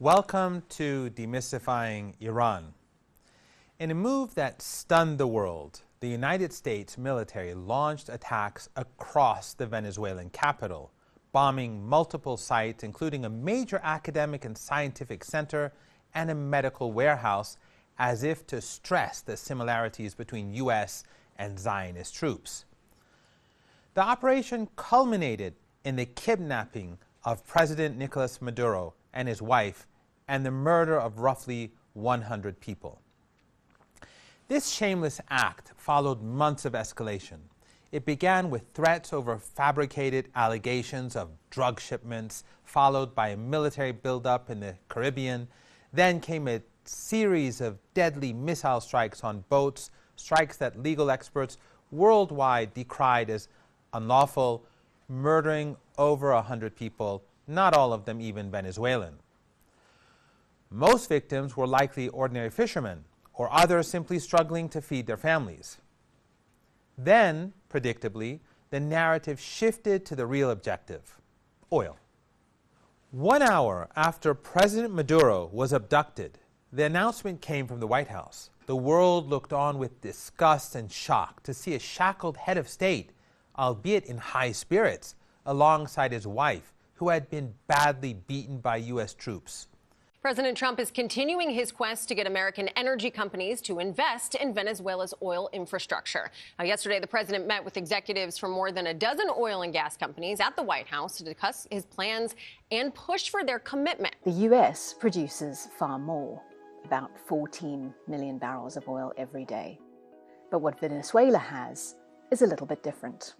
Welcome to Demystifying Iran. In a move that stunned the world, the United States military launched attacks across the Venezuelan capital, bombing multiple sites, including a major academic and scientific center and a medical warehouse, as if to stress the similarities between U.S. and Zionist troops. The operation culminated in the kidnapping of President Nicolás Maduro and his wife, and the murder of roughly 100 people. This shameless act followed months of escalation. It began with threats over fabricated allegations of drug shipments, followed by a military buildup in the Caribbean. Then came a series of deadly missile strikes on boats, strikes that legal experts worldwide decried as unlawful, murdering over 100 people, not all of them even Venezuelan. Most victims were likely ordinary fishermen or others simply struggling to feed their families. Then, predictably, the narrative shifted to the real objective: oil. 1 hour after President Maduro was abducted, the announcement came from the White House. The world looked on with disgust and shock to see a shackled head of state, albeit in high spirits, alongside his wife, who had been badly beaten by U.S. troops. President Trump is continuing his quest to get American energy companies to invest in Venezuela's oil infrastructure. Now, yesterday, the president met with executives from more than a dozen oil and gas companies at the White House to discuss his plans and push for their commitment. The U.S. produces far more, about 14 million barrels of oil every day. But what Venezuela has is a little bit different.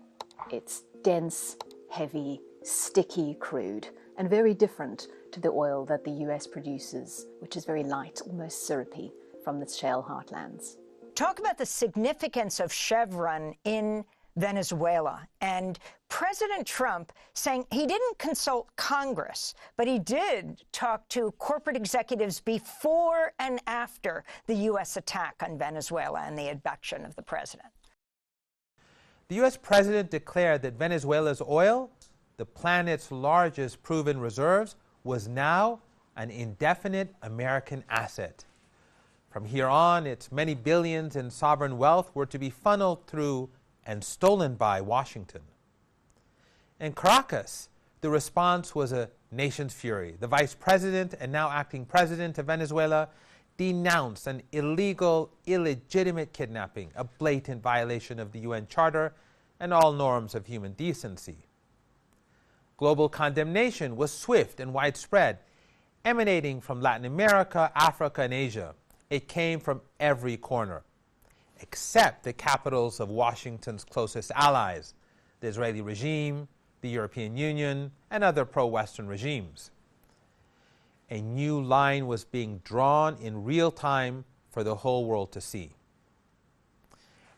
It's dense, heavy, sticky crude, and very different to the oil that the U.S. produces, which is very light, almost syrupy, from the shale heartlands. Talk about the significance of Chevron in Venezuela, and President Trump saying he didn't consult Congress, but he did talk to corporate executives before and after the U.S. attack on Venezuela and the abduction of the president. The U.S. president declared that Venezuela's oil, the planet's largest proven reserves, was now an indefinite American asset. From here on, its many billions in sovereign wealth were to be funneled through and stolen by Washington. In Caracas, the response was a nation's fury. The vice president and now acting president of Venezuela denounced an illegal, illegitimate kidnapping, a blatant violation of the UN Charter and all norms of human decency. Global condemnation was swift and widespread, emanating from Latin America, Africa, and Asia. It came from every corner, except the capitals of Washington's closest allies, the Israeli regime, the European Union, and other pro-Western regimes. A new line was being drawn in real time for the whole world to see.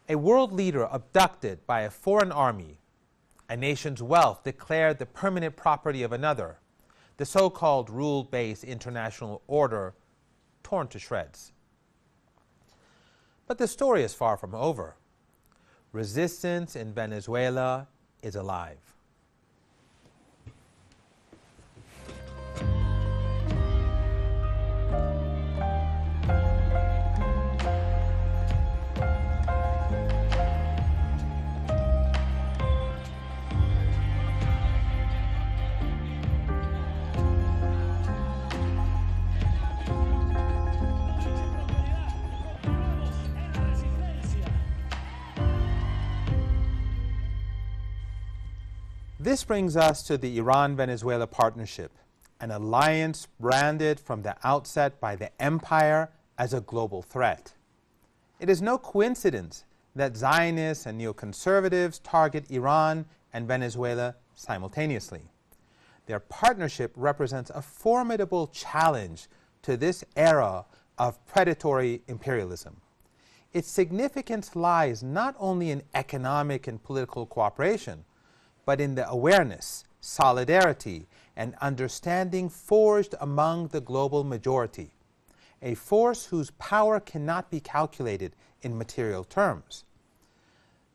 A world leader abducted by a foreign army, a nation's wealth declared the permanent property of another, the so-called rule-based international order torn to shreds. But the story is far from over. Resistance in Venezuela is alive. This brings us to the Iran-Venezuela partnership, an alliance branded from the outset by the empire as a global threat. It is no coincidence that Zionists and neoconservatives target Iran and Venezuela simultaneously. Their partnership represents a formidable challenge to this era of predatory imperialism. Its significance lies not only in economic and political cooperation, but in the awareness, solidarity, and understanding forged among the global majority, a force whose power cannot be calculated in material terms.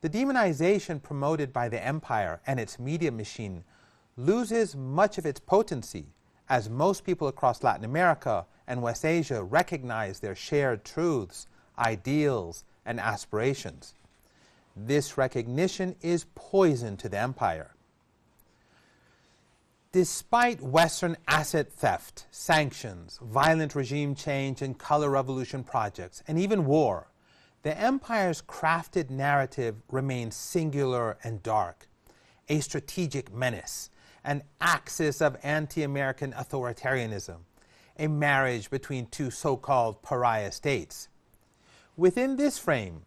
The demonization promoted by the empire and its media machine loses much of its potency as most people across Latin America and West Asia recognize their shared truths, ideals, and aspirations. This recognition is poison to the empire. Despite Western asset theft, sanctions, violent regime change and color revolution projects, and even war, the empire's crafted narrative remains singular and dark, a strategic menace, an axis of anti-American authoritarianism, a marriage between two so-called pariah states. Within this frame,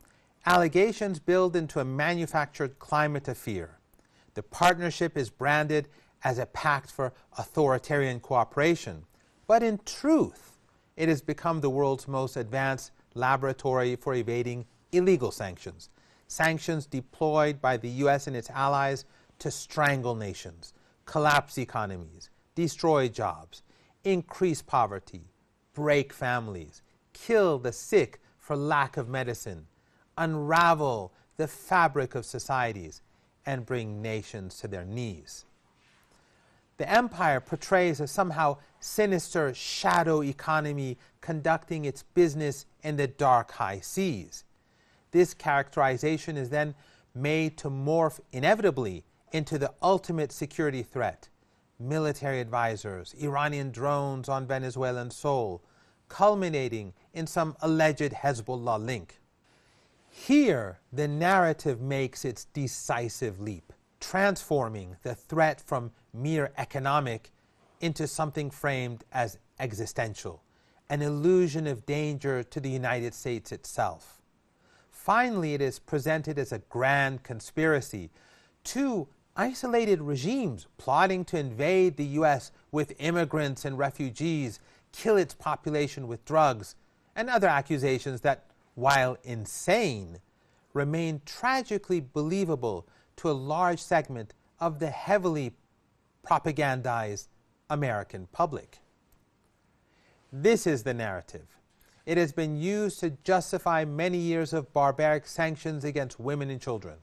allegations build into a manufactured climate of fear. The partnership is branded as a pact for authoritarian cooperation, but in truth, it has become the world's most advanced laboratory for evading illegal sanctions, sanctions deployed by the U.S. and its allies to strangle nations, collapse economies, destroy jobs, increase poverty, break families, kill the sick for lack of medicine, unravel the fabric of societies, and bring nations to their knees. The empire portrays a somehow sinister shadow economy conducting its business in the dark high seas. This characterization is then made to morph inevitably into the ultimate security threat: military advisors, Iranian drones on Venezuelan soil, culminating in some alleged Hezbollah link. Here, the narrative makes its decisive leap, transforming the threat from mere economic into something framed as existential, an illusion of danger to the United States itself. Finally, it is presented as a grand conspiracy, two isolated regimes plotting to invade the U.S. with immigrants and refugees, kill its population with drugs, and other accusations that, while insane, remain tragically believable to a large segment of the heavily propagandized American public. This is the narrative. It has been used to justify many years of barbaric sanctions against women and children,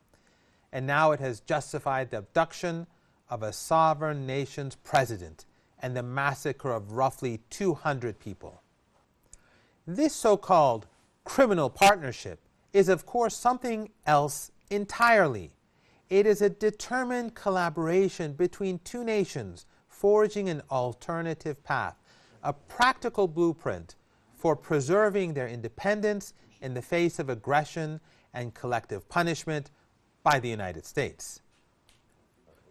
and now it has justified the abduction of a sovereign nation's president and the massacre of roughly 200 people. This so-called criminal partnership is, of course, something else entirely. It is a determined collaboration between two nations forging an alternative path, a practical blueprint for preserving their independence in the face of aggression and collective punishment by the United States.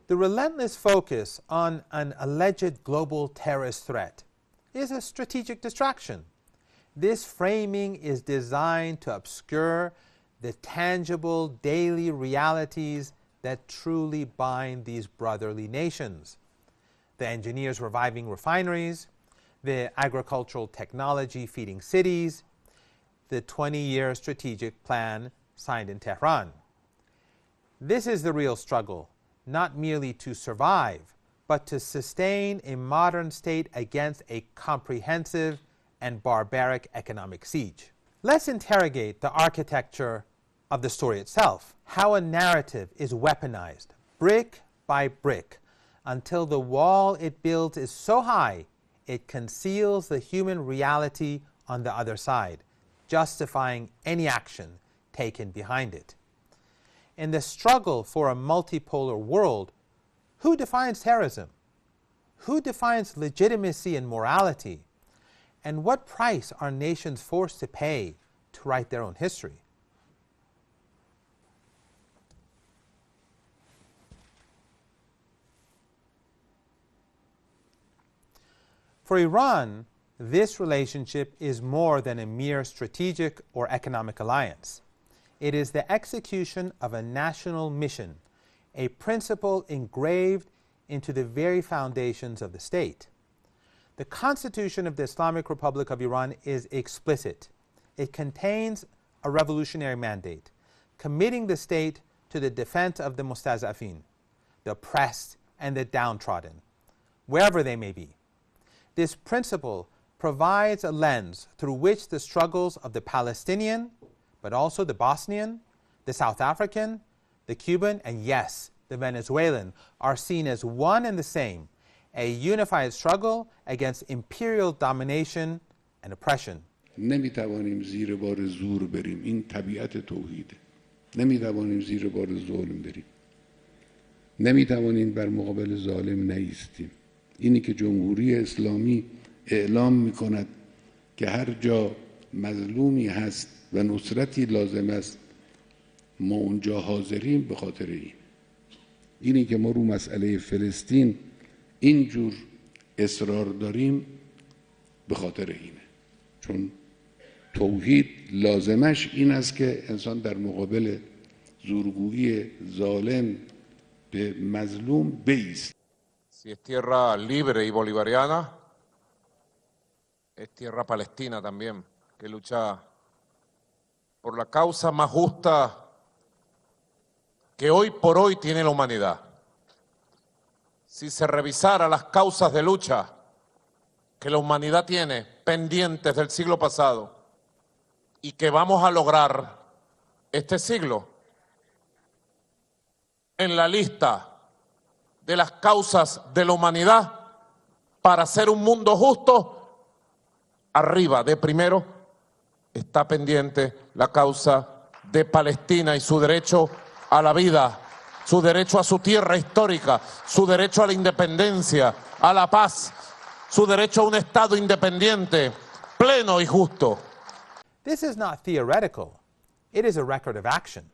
The relentless focus on an alleged global terrorist threat is a strategic distraction. This framing is designed to obscure the tangible daily realities that truly bind these brotherly nations: the engineers reviving refineries, the agricultural technology feeding cities, the 20-year strategic plan signed in Tehran. This is the real struggle, not merely to survive, but to sustain a modern state against a comprehensive and barbaric economic siege. Let's interrogate the architecture of the story itself, how a narrative is weaponized, brick by brick, until the wall it builds is so high it conceals the human reality on the other side, justifying any action taken behind it. In the struggle for a multipolar world, who defines terrorism? Who defines legitimacy and morality? And what price are nations forced to pay to write their own history? For Iran, this relationship is more than a mere strategic or economic alliance. It is the execution of a national mission, a principle engraved into the very foundations of the state. The Constitution of the Islamic Republic of Iran is explicit. It contains a revolutionary mandate, committing the state to the defense of the mustazafin, the oppressed and the downtrodden, wherever they may be. This principle provides a lens through which the struggles of the Palestinian, but also the Bosnian, the South African, the Cuban, and yes, the Venezuelan, are seen as one and the same, a unified struggle against imperial domination and oppression. نمیتوانیم زیر بار زور بریم. این طبیعت توحیده. نمیتوانیم زیر بار ظلم بریم. نمیتوانیم بر مقابل ظالم نایستیم. اینی که جمهوری اسلامی اعلام میکند که هر جا مظلومی هست و نصرتی لازم است ما اونجا حاضریم به خاطر این. اینی که ما رو مسئله فلسطین اینجور اصرار داریم به خاطر اینه. چون توحید لازمش این است که انسان در مقابل زورگویی ظالم به مظلوم بایست. Si es tierra libre y bolivariana, es tierra palestina también, que lucha por la causa más justa que hoy por hoy tiene la humanidad. Si se revisara las causas de lucha que la humanidad tiene pendientes del siglo pasado y que vamos a lograr este siglo, en la lista de las causas de la humanidad para hacer un mundo justo, arriba de primero está pendiente la causa de Palestina y su derecho a la vida, su derecho a su tierra histórica, su derecho a la independencia, a la paz, su derecho a un Estado independiente, pleno y justo. This is not theoretical. It is a record of action.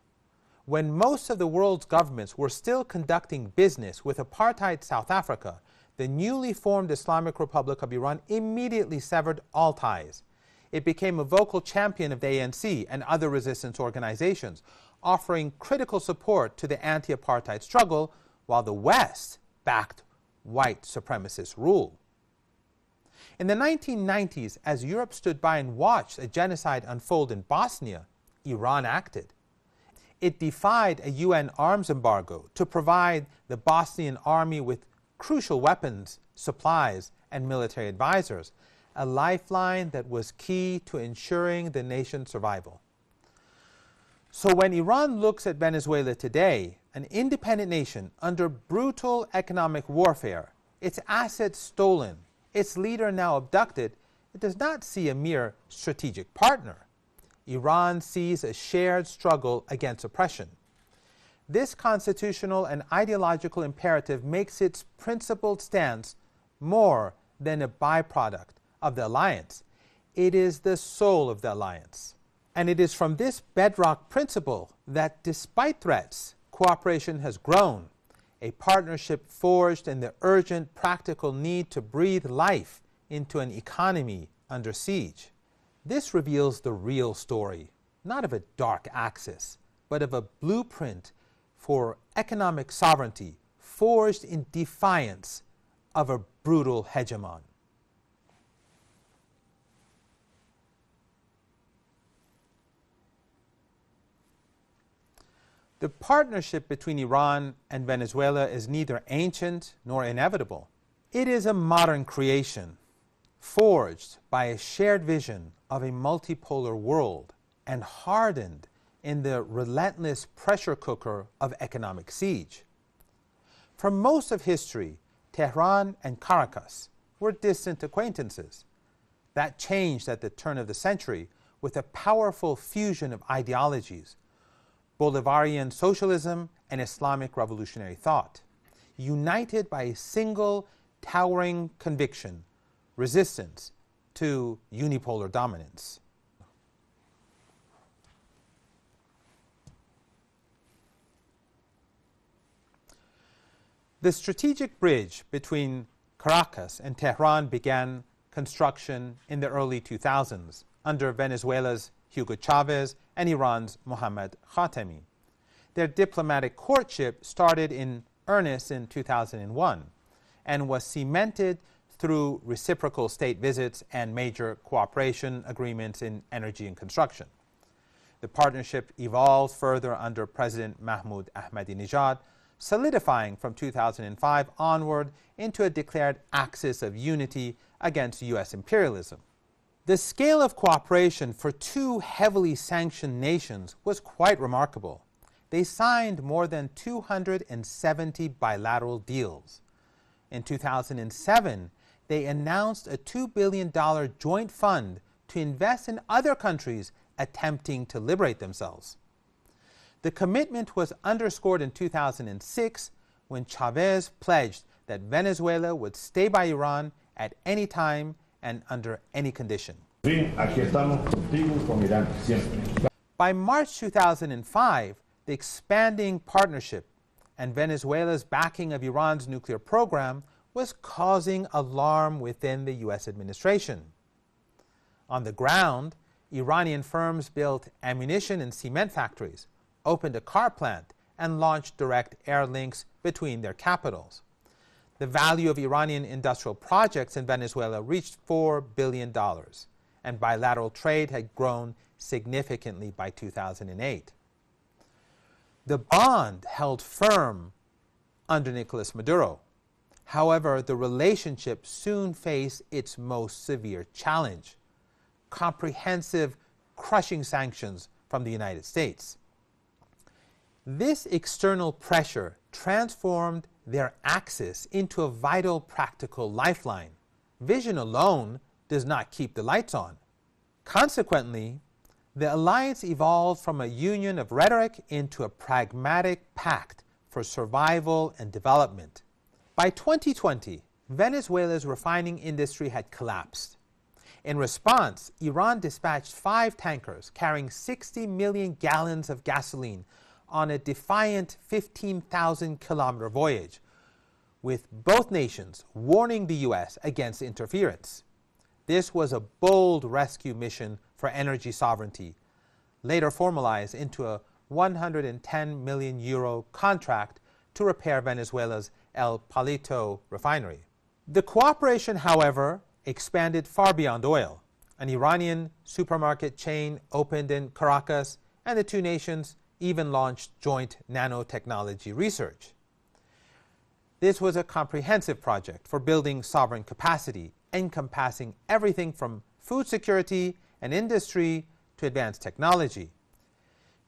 When most of the world's governments were still conducting business with apartheid South Africa, the newly formed Islamic Republic of Iran immediately severed all ties. It became a vocal champion of the ANC and other resistance organizations, offering critical support to the anti-apartheid struggle, while the West backed white supremacist rule. In the 1990s, as Europe stood by and watched a genocide unfold in Bosnia, Iran acted. It defied a UN arms embargo to provide the Bosnian army with crucial weapons, supplies, and military advisors, a lifeline that was key to ensuring the nation's survival. So when Iran looks at Venezuela today, an independent nation under brutal economic warfare, its assets stolen, its leader now abducted, it does not see a mere strategic partner. Iran sees a shared struggle against oppression. This constitutional and ideological imperative makes its principled stance more than a byproduct of the alliance. It is the soul of the alliance. And it is from this bedrock principle that, despite threats, cooperation has grown, a partnership forged in the urgent practical need to breathe life into an economy under siege. This reveals the real story, not of a dark axis, but of a blueprint for economic sovereignty forged in defiance of a brutal hegemon. The partnership between Iran and Venezuela is neither ancient nor inevitable. It is a modern creation, forged by a shared vision of a multipolar world and hardened in the relentless pressure cooker of economic siege. For most of history, Tehran and Caracas were distant acquaintances. That changed at the turn of the century with a powerful fusion of ideologies, Bolivarian socialism and Islamic revolutionary thought, united by a single towering conviction: resistance to unipolar dominance. The strategic bridge between Caracas and Tehran began construction in the early 2000s under Venezuela's Hugo Chavez and Iran's Mohammad Khatami. Their diplomatic courtship started in earnest in 2001 and was cemented through reciprocal state visits and major cooperation agreements in energy and construction. The partnership evolved further under President Mahmoud Ahmadinejad, solidifying from 2005 onward into a declared axis of unity against U.S. imperialism. The scale of cooperation for two heavily sanctioned nations was quite remarkable. They signed more than 270 bilateral deals. In 2007, they announced a $2 billion joint fund to invest in other countries attempting to liberate themselves. The commitment was underscored in 2006 when Chavez pledged that Venezuela would stay by Iran at any time and under any condition. By March 2005, the expanding partnership and Venezuela's backing of Iran's nuclear program was causing alarm within the U.S. administration. On the ground, Iranian firms built ammunition and cement factories, opened a car plant, and launched direct air links between their capitals. The value of Iranian industrial projects in Venezuela reached $4 billion, and bilateral trade had grown significantly by 2008. The bond held firm under Nicolás Maduro. However, the relationship soon faced its most severe challenge: comprehensive, crushing sanctions from the United States. This external pressure transformed their axis into a vital practical lifeline. Vision alone does not keep the lights on. Consequently, the alliance evolved from a union of rhetoric into a pragmatic pact for survival and development. By 2020, Venezuela's refining industry had collapsed. In response, Iran dispatched 5 tankers carrying 60 million gallons of gasoline on a defiant 15,000-kilometer voyage, with both nations warning the U.S. against interference. This was a bold rescue mission for energy sovereignty, later formalized into a 110 million euro contract to repair Venezuela's El Palito refinery. The cooperation, however, expanded far beyond oil. An Iranian supermarket chain opened in Caracas, and the two nations even launched joint nanotechnology research. This was a comprehensive project for building sovereign capacity, encompassing everything from food security and industry to advanced technology.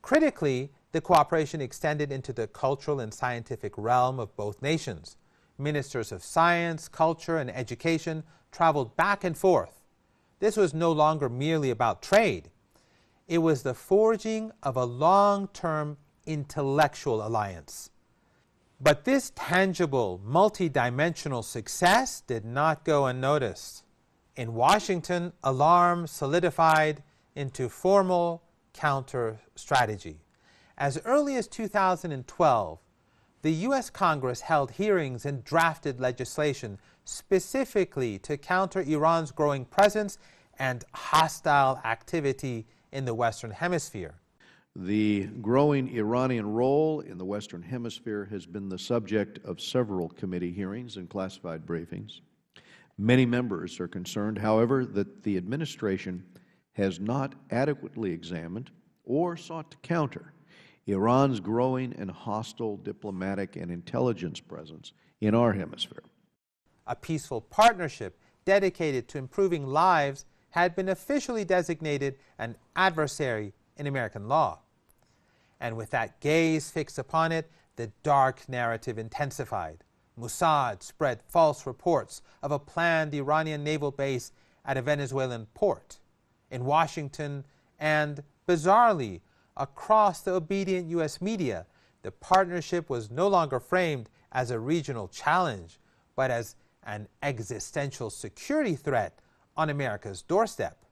Critically, the cooperation extended into the cultural and scientific realm of both nations. Ministers of science, culture, and education traveled back and forth. This was no longer merely about trade. It was the forging of a long-term intellectual alliance. But this tangible, multidimensional success did not go unnoticed. In Washington, alarm solidified into formal counter-strategy. As early as 2012, the U.S. Congress held hearings and drafted legislation specifically to counter Iran's growing presence and hostile activity in the Western Hemisphere. The growing Iranian role in the Western Hemisphere has been the subject of several committee hearings and classified briefings. Many members are concerned, however, that the administration has not adequately examined or sought to counter Iran's growing and hostile diplomatic and intelligence presence in our hemisphere. A peaceful partnership dedicated to improving lives had been officially designated an adversary in American law. And with that gaze fixed upon it, the dark narrative intensified. Mossad spread false reports of a planned Iranian naval base at a Venezuelan port. In Washington and, bizarrely, across the obedient U.S. media, the partnership was no longer framed as a regional challenge, but as an existential security threat on America's doorstep.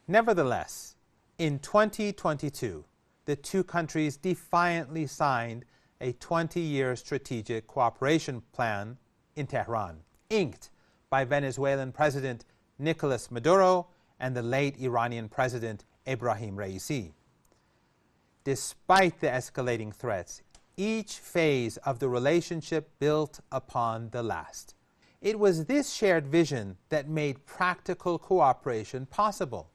Nevertheless, in 2022, the two countries defiantly signed a 20-year strategic cooperation plan in Tehran, inked by Venezuelan President Nicolás Maduro and the late Iranian President Ebrahim Raisi. Despite the escalating threats, each phase of the relationship built upon the last. It was this shared vision that made practical cooperation possible.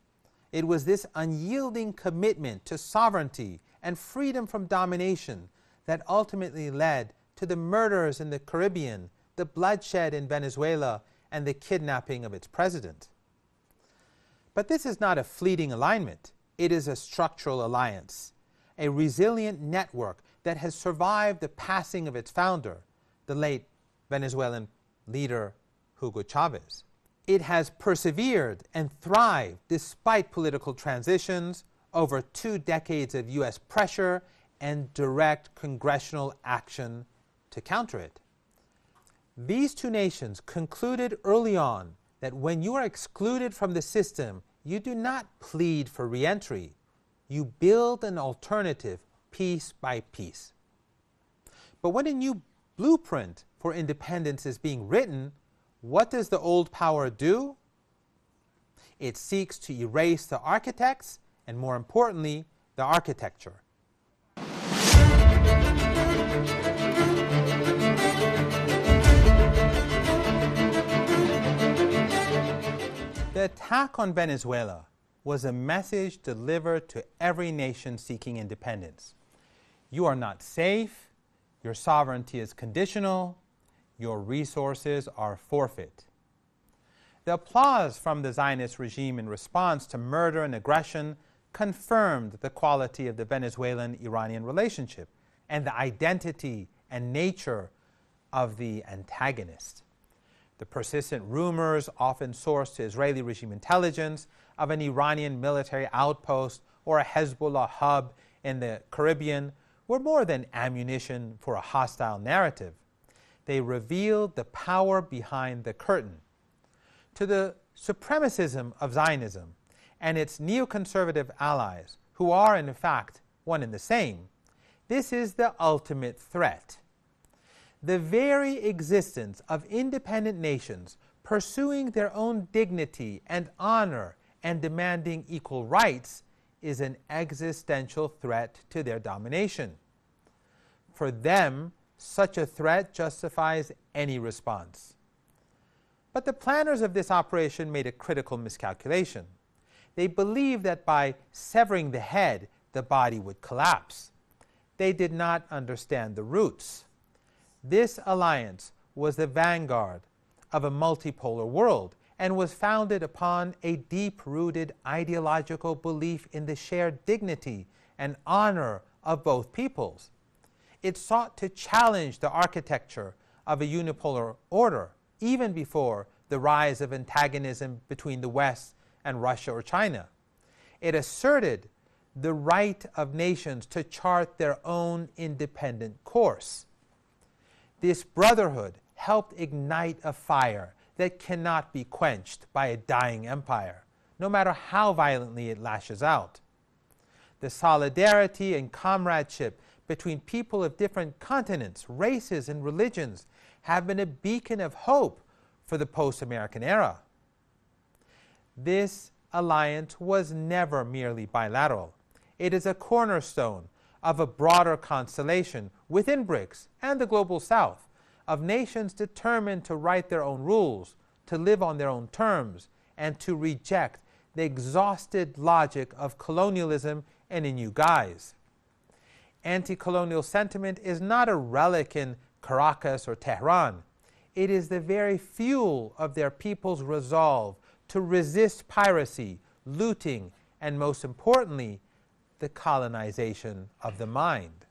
It was this unyielding commitment to sovereignty and freedom from domination that ultimately led to the murders in the Caribbean, the bloodshed in Venezuela, and the kidnapping of its president. But this is not a fleeting alignment. It is a structural alliance. a resilient network that has survived the passing of its founder, the late Venezuelan leader Hugo Chavez. It has persevered and thrived despite political transitions, over 2 decades of U.S. pressure, and direct congressional action to counter it. These 2 nations concluded early on that when you are excluded from the system, you do not plead for re-entry. You build an alternative piece by piece. But when a new blueprint for independence is being written, what does the old power do? It seeks to erase the architects and, more importantly, the architecture. The attack on Venezuela was a message delivered to every nation seeking independence. You are not safe, your sovereignty is conditional, your resources are forfeit. The applause from the Zionist regime in response to murder and aggression confirmed the quality of the Venezuelan-Iranian relationship and the identity and nature of the antagonist. The persistent rumors, often sourced to Israeli regime intelligence, of an Iranian military outpost or a Hezbollah hub in the Caribbean were more than ammunition for a hostile narrative. They revealed the power behind the curtain. To the supremacism of Zionism and its neoconservative allies, who are in fact one and the same, this is the ultimate threat. The very existence of independent nations pursuing their own dignity and honor and demanding equal rights is an existential threat to their domination. For them, such a threat justifies any response. But the planners of this operation made a critical miscalculation. They believed that by severing the head, the body would collapse. They did not understand the roots. This alliance was the vanguard of a multipolar world and was founded upon a deep-rooted ideological belief in the shared dignity and honor of both peoples. It sought to challenge the architecture of a unipolar order, even before the rise of antagonism between the West and Russia or China. It asserted the right of nations to chart their own independent course. This brotherhood helped ignite a fire that cannot be quenched by a dying empire, no matter how violently it lashes out. The solidarity and comradeship between people of different continents, races, and religions have been a beacon of hope for the post-American era. This alliance was never merely bilateral. It is a cornerstone of a broader constellation within BRICS and the Global South of nations determined to write their own rules, to live on their own terms, and to reject the exhausted logic of colonialism in a new guise. Anti-colonial sentiment is not a relic in Caracas or Tehran. It is the very fuel of their people's resolve to resist piracy, looting, and most importantly, the colonization of the mind.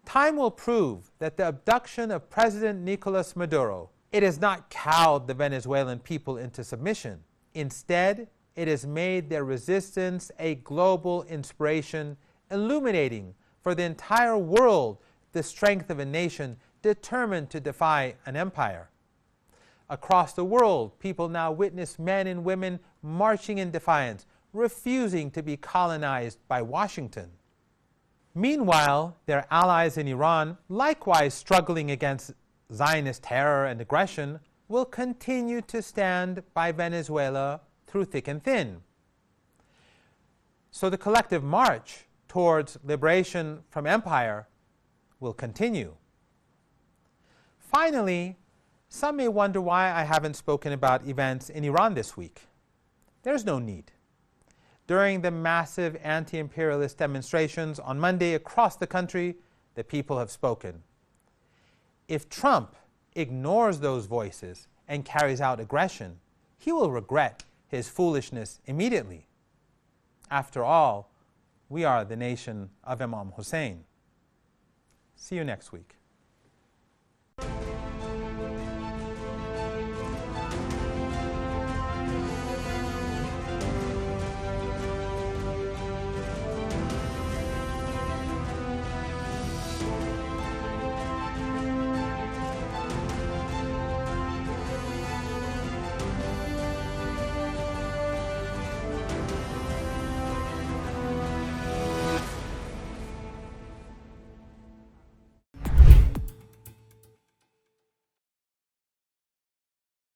Time will prove that the abduction of President Nicolás Maduro, it has not cowed the Venezuelan people into submission. Instead, it has made their resistance a global inspiration, illuminating for the entire world the strength of a nation determined to defy an empire. Across the world, people now witness men and women marching in defiance, refusing to be colonized by Washington. Meanwhile, their allies in Iran, likewise struggling against Zionist terror and aggression, will continue to stand by Venezuela through thick and thin. So the collective march towards liberation from empire will continue. Finally, some may wonder why I haven't spoken about events in Iran this week. There's no need. During the massive anti-imperialist demonstrations on Monday across the country, the people have spoken. If Trump ignores those voices and carries out aggression, he will regret his foolishness immediately. After all, We are the nation of Imam Hussein. See you next week.